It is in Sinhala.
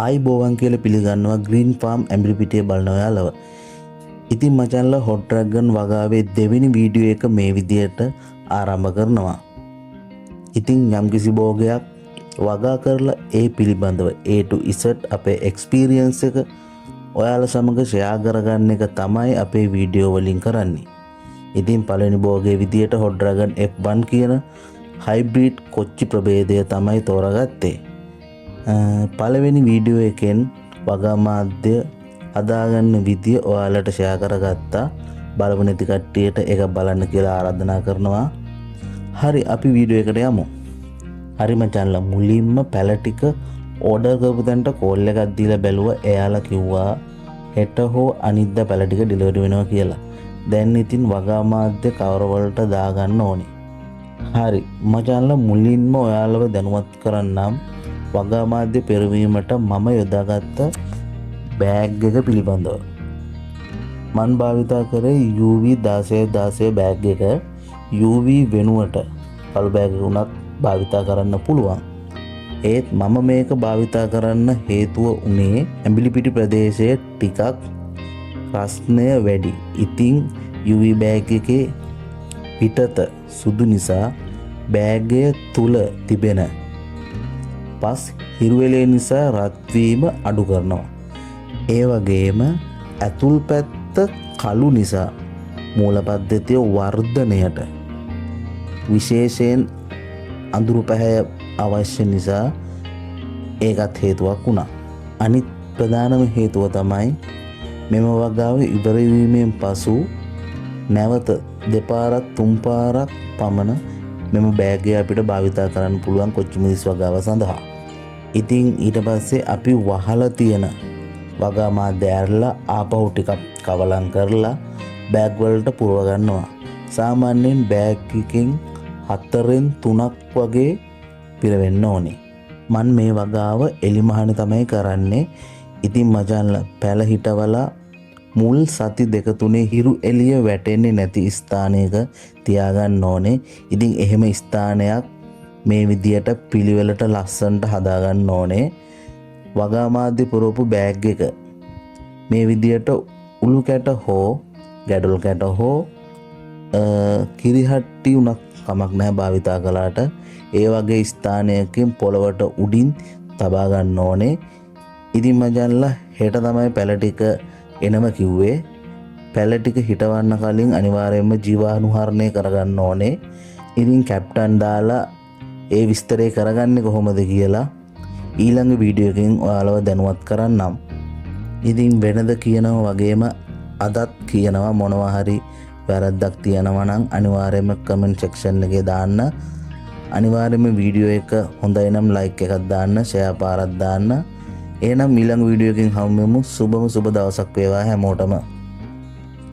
ආයිබෝවන් කියලා පිළිගන්නවා ග්‍රීන් ෆාම් ඇඹිලිපිටිය බලන ඔයාලව. ඉතින් මචංලා හොට් ඩ්‍රැගන් වගාවේ දෙවෙනි වීඩියෝ එක මේ විදියට ආරම්භ කරනවා. ඉතින් යම්කිසි භෝගයක් වගා කරලා ඒ පිළිබඳව A to Z අපේ එක්ස්පීරියන්ස් එක ඔයාලා සමග ෂෙයා කරගන්න එක තමයි අපේ වීඩියෝ වලින් කරන්නේ. ඉතින් පළවෙනි භෝගයේ විදියට හොට් ඩ්‍රැගන් F1 කියන හයිබ්‍රිඩ් කොච්චි ප්‍රභේදය තමයි තෝරාගත්තේ. පළවෙනි වීඩියෝ එකෙන් වගා මාධ්‍ය හදාගන්න විදිය ඔයාලට ෂෙයා කරගත්තා. බලමු නැති කට්ටියට ඒක බලන්න කියලා ආරාධනා කරනවා. හරි අපි වීඩියෝ එකට යමු. හරි මචංලා මුලින්ම පැල ටික ඕඩර් කරපු තැනට කෝල් එකක් දීලා බැලුවා. එයාලා කිව්වා හෙට හෝ අනිද්දා පැල ටික ඩිලිවරි වෙනවා කියලා. දැන් ඉතින් වගා මාධ්‍ය කවර වලට දාගන්න ඕනේ. හරි මචංලා මුලින්ම ඔයාලව දැනුවත් කරන්නම් වගා මාධ්‍ය පෙරවීමට මම යොදාගත්ත බෑග් එක පිළිබඳව. මන් භාවිතා කරේ UV 1616 බෑග් එක. UV වෙනුවට පළු බෑග් එක උනත් භාවිතා කරන්න පුළුවන්. ඒත් මම මේක භාවිතා කරන්න හේතුව උනේ ඇඹිලිපිටි ප්‍රදේශයේ ටිකක් රස්නය වැඩි. ඉතින් UV බෑග් එකේ පිටත සුදු නිසා බෑගය තුල තිබෙන පස් හිරුවෙලේ නිසා රත් වීම අඩු කරනවා. ඒ වගේම ඇතුල් පැත්ත කළු නිසා මූල පද්ධතිය වර්ධනයට විශේෂයෙන් අඳුරු පැහැය අවශ්‍ය නිසා ඒකත් හේතුවක් වුණා. අනිත් ප්‍රධානම හේතුව තමයි මෙම වගාව ඉවර වීමෙන් පසු නැවත දෙපාරක් තුන් පාරක් පමණ මෙම බෑග් එක අපිට භාවිතා කරන්න පුළුවන් කොච්චි මිනිස් වගාව සඳහා. ඉතින් ඊට පස්සේ අපි වහලා තියෙන වගා මාධ්‍ය ඇරලා ආපහු ටිකක් කවලම් කරලා බෑග් වලට පුරව ගන්නවා. සාමාන්‍යයෙන් බෑග් එකකින් 4න් 3ක් වගේ පිරවෙන්න ඕනේ. මන් මේ වගාව එලිමහනේ තමයි කරන්නේ. ඉතින් මචංලා පැල හිටවලා මුල් සති දෙක තුනේ හිරු එළිය වැටෙන්නේ නැති ස්ථානයක තියාගන්න ඕනේ. ඉතින් එහෙම ස්ථානයක් මේ විදියට පිළිවෙලට ලස්සනට හදාගන්න ඕනේ. වගා මාධ්‍ය පුරවපු බෑග් එක මේ විදියට උළු කැට හෝ ගැඩොල් කැට හෝ කිරිහට්ටි උනක් කමක් නැහැ භාවිතා කළාට ඒ වගේ ස්ථානයකින් පොළවට උඩින් තබා ගන්න ඕනේ. ඉතින් මචංලා හෙට තමයි පැල ටික එනම කිව්වේ. පැල ටික හිටවන්න කලින් අනිවාර්යයෙන්ම ජීවාණුහරණය කරගන්න ඕනේ. ඉතින් කැප්ටන් දාලා ඒ විස්තරය කරගන්නේ කොහොමද කියලා ඊළඟ වීඩියෝ එකෙන් ඔයාලව දැනුවත් කරන්නම්. ඉතින් වෙනද කියනවා වගේම අදත් කියනවා මොනවා හරි වැරද්දක් තියෙනවා නම් අනිවාර්යයෙන්ම කමෙන්ට් සෙක්ෂන් එකේ දාන්න. අනිවාර්යයෙන්ම වීඩියෝ එක හොඳයි නම් ලයික් එකක් දාන්න, ෂෙයා පාරක් දාන්න. එහෙනම් ඊළඟ වීඩියෝ එකකින් හමු වෙමු. සුබම සුබ දවසක් වේවා හැමෝටම.